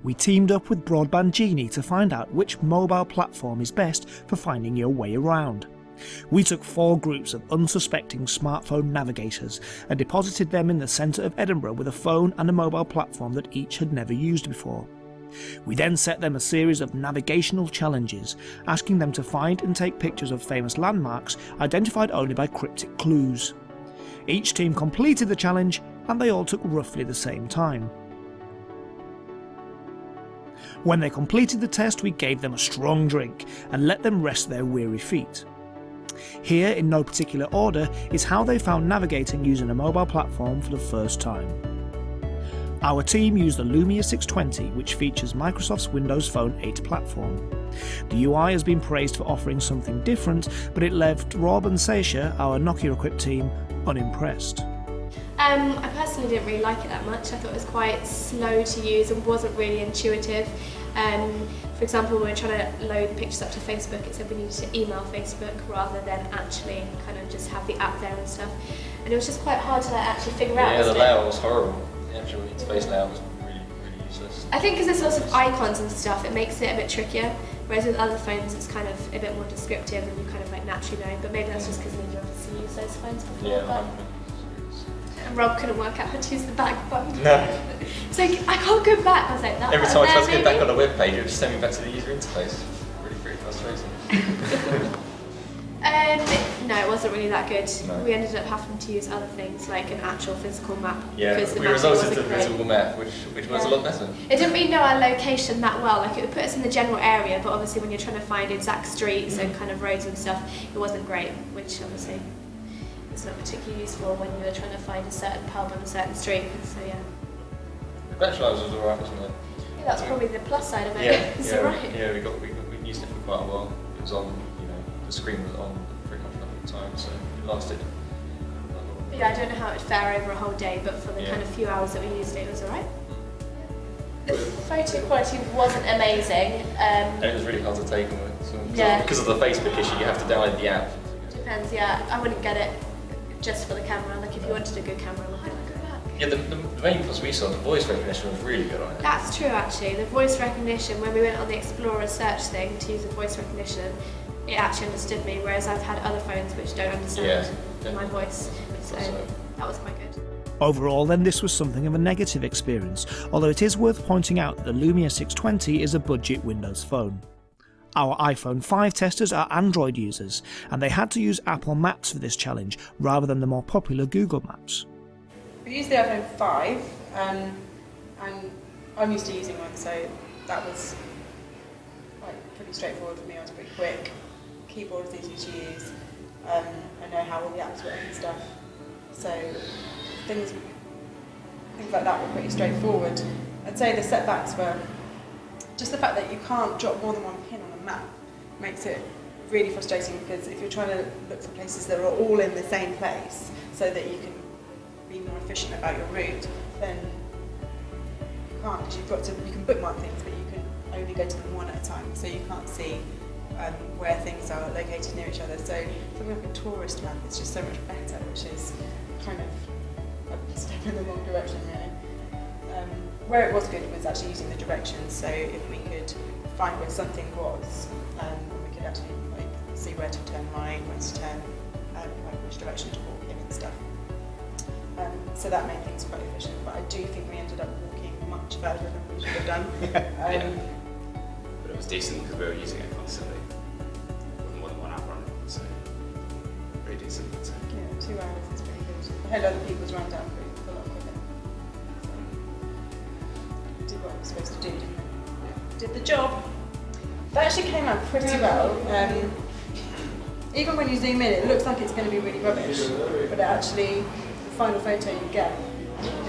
We teamed up with Broadband Genie to find out which mobile platform is best for finding your way around. We took 4 groups of unsuspecting smartphone navigators and deposited them in the centre of Edinburgh with a phone and a mobile platform that each had never used before. We then set them a series of navigational challenges, asking them to find and take pictures of famous landmarks identified only by cryptic clues. Each team completed the challenge and they all took roughly the same time. When they completed the test, we gave them a strong drink and let them rest their weary feet. Here, in no particular order, is how they found navigating using a mobile platform for the first time. Our team used the Lumia 620, which features Microsoft's Windows Phone 8 platform. The UI has been praised for offering something different, but it left Rob and Seisha, our Nokia-equipped team, unimpressed. I personally didn't really like it that much. I thought it was quite slow to use and wasn't really intuitive. For example, when we were trying to load pictures up to Facebook, it said we needed to email Facebook rather than actually kind of just have the app there and stuff. And it was just quite hard to actually figure out. Yeah, the layout was horrible. The actual interface layout was really useless. I think because there's lots of icons and stuff, it makes it a bit trickier. Whereas with other phones, it's kind of a bit more descriptive and you kind of like naturally know. But maybe that's just because we've obviously used those phones before. Yeah, and Rob couldn't work out how to use the back button. No. It's like, I can't go back. I was like, that Every time I tried to maybe? get back on a web page, it would just send me back to the user interface. Really frustrating. No, it wasn't really that good. No. We ended up having to use other things like an actual physical map. Yeah, because the we map resorted to wasn't the great. visible map, which was a lot better. It didn't really know our location that well. Like it would put us in the general area, but obviously when you're trying to find exact streets and kind of roads and stuff, it wasn't great. Which obviously is not particularly useful when you're trying to find a certain pub on a certain street. So yeah. The Bachelors was alright, wasn't it? Yeah, that's probably the plus side of it. Yeah, It's yeah, alright. yeah. We used it for quite a while. It was on, the screen was on for a couple of times, so it lasted. Yeah, I don't know how it would fare over a whole day, but for the kind of few hours that we used it, it was alright. The photo quality wasn't amazing. And it was really hard to take on it. So because of the Facebook issue, you have to download the app. Depends, yeah. I wouldn't get it just for the camera. Like if you wanted a good camera, I would go back. Yeah, the main plus we saw, the voice recognition was really good on it. That's true actually. The voice recognition, when we went on the Explorer search thing to use the voice recognition, it actually understood me, whereas I've had other phones which don't understand my voice. So that was quite good. Overall then, this was something of a negative experience, although it is worth pointing out that the Lumia 620 is a budget Windows phone. Our iPhone 5 testers are Android users, and they had to use Apple Maps for this challenge rather than the more popular Google Maps. We used the iPhone 5, and I'm used to using one, so that was pretty straightforward for me. I was pretty quick. Keyboard is easy to use. I know how all the apps work and stuff. So things like that were pretty straightforward. I'd say the setbacks were just the fact that you can't drop more than one pin on a map. Makes it really frustrating because if you're trying to look for places that are all in the same place so that you can be more efficient about your route, then you can't, because you can bookmark things, but you can only go to them one at a time, so you can't see where things are located near each other. So something like a tourist map is just so much better, which is kind of a step in the wrong direction, really. Where it was good was actually using the directions, so if we could find where something was, we could actually see where to turn right, where to turn, which direction to walk in and stuff. So that made things quite efficient, but I do think we ended up walking much further than we should have done. But it was decent because we were using it constantly. With more than one app running, so pretty decent. Yeah, 2 hours is pretty good. I had other people's run down a lot quicker. So, did what I was supposed to do, didn't I? Did the job. That actually came out pretty well. Even when you zoom in, it looks like it's going to be really rubbish, but actually, the final photo you get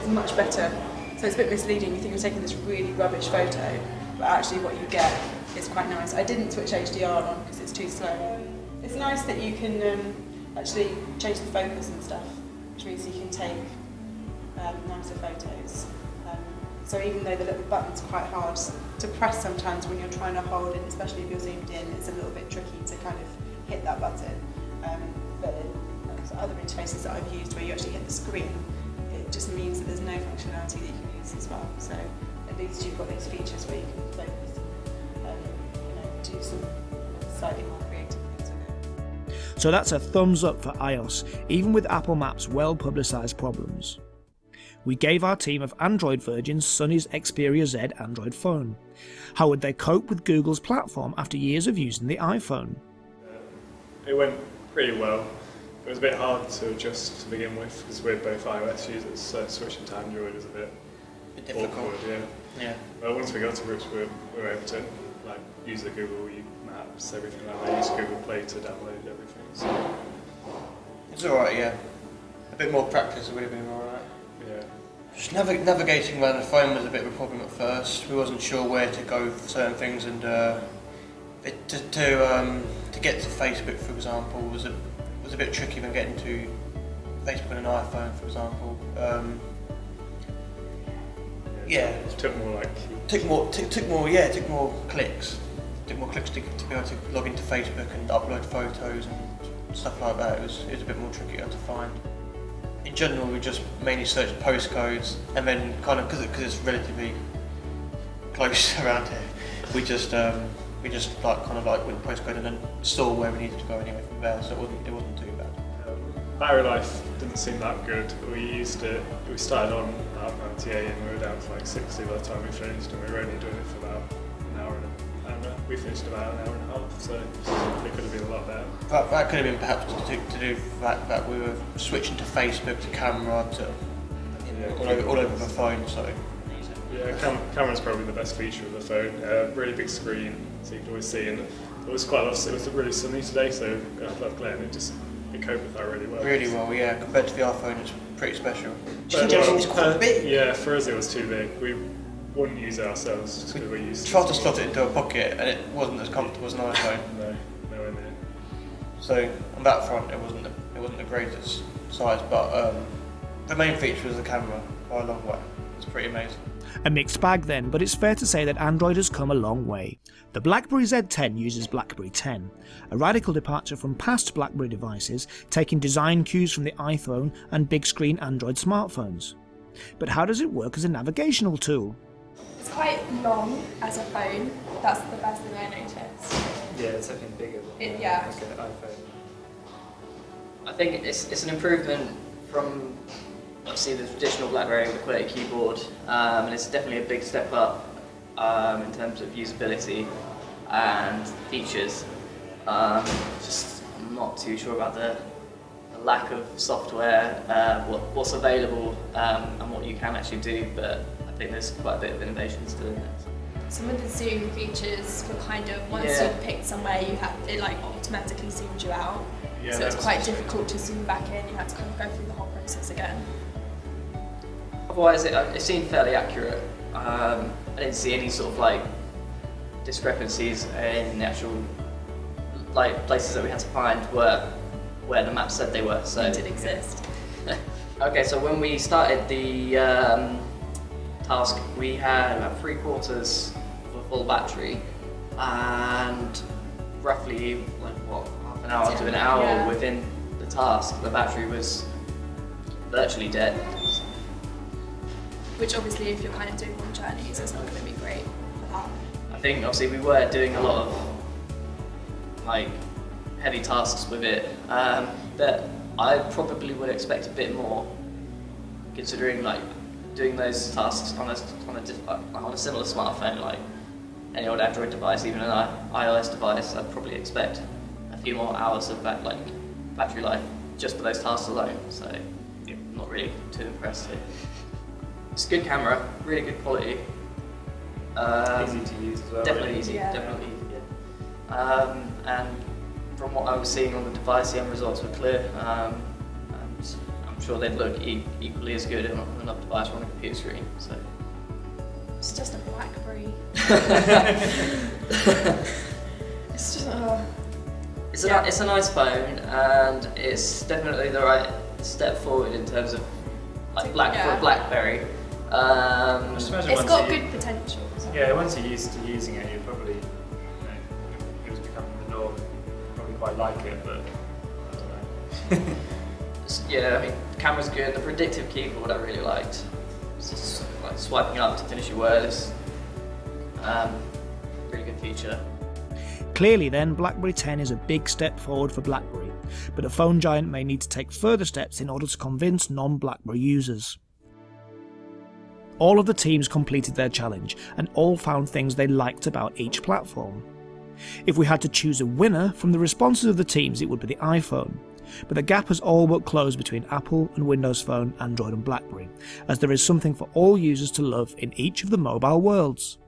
is much better. So it's a bit misleading. You think you're taking this really rubbish photo, but actually what you get is quite nice. I didn't switch HDR on because it's too slow. It's nice that you can actually change the focus and stuff, which means you can take nicer photos. So even though the little button's quite hard to press sometimes when you're trying to hold it, especially if you're zoomed in, it's a little bit tricky to kind of hit that button. But other interfaces that I've used where you actually hit the screen, it just means that there's no functionality that you can use as well. So at at least you've got these features where you can focus and do some slightly more creative things with it. So that's a thumbs up for iOS, even with Apple Maps' well-publicised problems. We gave our team of Android virgins Sunny's Xperia Z Android phone. How would they cope with Google's platform after years of using the iPhone? It went pretty well. It was a bit hard to adjust to begin with because we're both iOS users, so switching to Android was a bit difficult. awkward. Yeah. But once we got to grips, we were able to use the Google Maps, everything like that. Use Google Play to download everything. So. It's alright, yeah. A bit more practice would have been alright. Yeah. Just navigating around the phone was a bit of a problem at first. We wasn't sure where to go for certain things, and to get to Facebook, for example, was a bit tricky than getting to Facebook on an iPhone, for example. It took more took more clicks. Took more clicks to be able to log into Facebook and upload photos and stuff like that. It was a bit more trickier to find. In general, we just mainly searched postcodes, and then kind of because it's relatively close around here, we just went postcode and then saw where we needed to go anyway from there. So it wasn't too bad. Battery life didn't seem that good. We started on about 98 and we were down to 60 by the time we finished, and we were only doing it for about an hour and we finished about an hour and a half, so it could have been a lot better. That could have been perhaps to do with the fact that we were switching to Facebook, to camera, to all over the phone. So yeah, camera's probably the best feature of the phone. Really big screen, so you can always see. And it was quite a lot. It was really sunny today, so I love glare, and it coped with that really well. Really well, yeah. Compared to the iPhone, it's pretty special. It's quite big. Yeah, for us it was too big. We wouldn't use it ourselves just because we're used to it. Tried to slot it into a pocket, and it wasn't as comfortable as an iPhone. No, nowhere near. So on that front, it wasn't the greatest size, but the main feature was the camera by a long way. It's pretty amazing. A mixed bag then, but it's fair to say that Android has come a long way. The BlackBerry Z10 uses BlackBerry 10, a radical departure from past BlackBerry devices, taking design cues from the iPhone and big screen Android smartphones. But how does it work as a navigational tool? It's quite long as a phone. That's the best thing I noticed. Yeah, it's definitely bigger than It- yeah. like an iPhone. I think it's an improvement from obviously the traditional BlackBerry with the QWERTY keyboard, and it's definitely a big step up in terms of usability and features. Just I'm not too sure about the lack of software, what's available, and what you can actually do, but I think there's quite a bit of innovation still in there. Some of the zoom features were kind of, once Yeah. you picked somewhere, it automatically zoomed you out. Yeah, So it's that's- quite difficult to zoom back in. You had to kind of go through the whole process again. Otherwise, it seemed fairly accurate. I didn't see any sort of discrepancies in the actual places that we had to find where the map said they were. So It did exist. Okay, so when we started the task, we had about 3/4 of a full battery, and roughly half an hour to an hour Yeah. within the task, the battery was virtually dead. Which obviously, if you're kind of doing long journeys, it's not going to be great for that. I think obviously we were doing a lot of heavy tasks with it that I probably would expect a bit more, considering doing those tasks on a similar smartphone, like any old Android device, even an iOS device. I'd probably expect a few more hours of battery life just for those tasks alone. So I'm not really too impressed. It's a good camera, really good quality. Easy to use as well. Definitely easy, Yeah. definitely easy. Yeah. And from what I was seeing on the device, the end results were clear. And I'm sure they'd look equally as good on another device or on a computer screen. So. It's just a BlackBerry. It's just It's a nice phone, and it's definitely the right step forward in terms of for a BlackBerry. Just imagine It's once got you- good potential. Yeah, once you're used to using it, you'll probably, it was becoming the norm. You'll probably quite like it, but I don't know. Yeah, I mean, the camera's good. The predictive keyboard I really liked. It's just, like swiping up to finish your words. Really good feature. Clearly then, BlackBerry 10 is a big step forward for BlackBerry, but a phone giant may need to take further steps in order to convince non-BlackBerry users. All of the teams completed their challenge, and all found things they liked about each platform. If we had to choose a winner from the responses of the teams, it would be the iPhone, but the gap has all but closed between Apple and Windows Phone, Android and BlackBerry, as there is something for all users to love in each of the mobile worlds.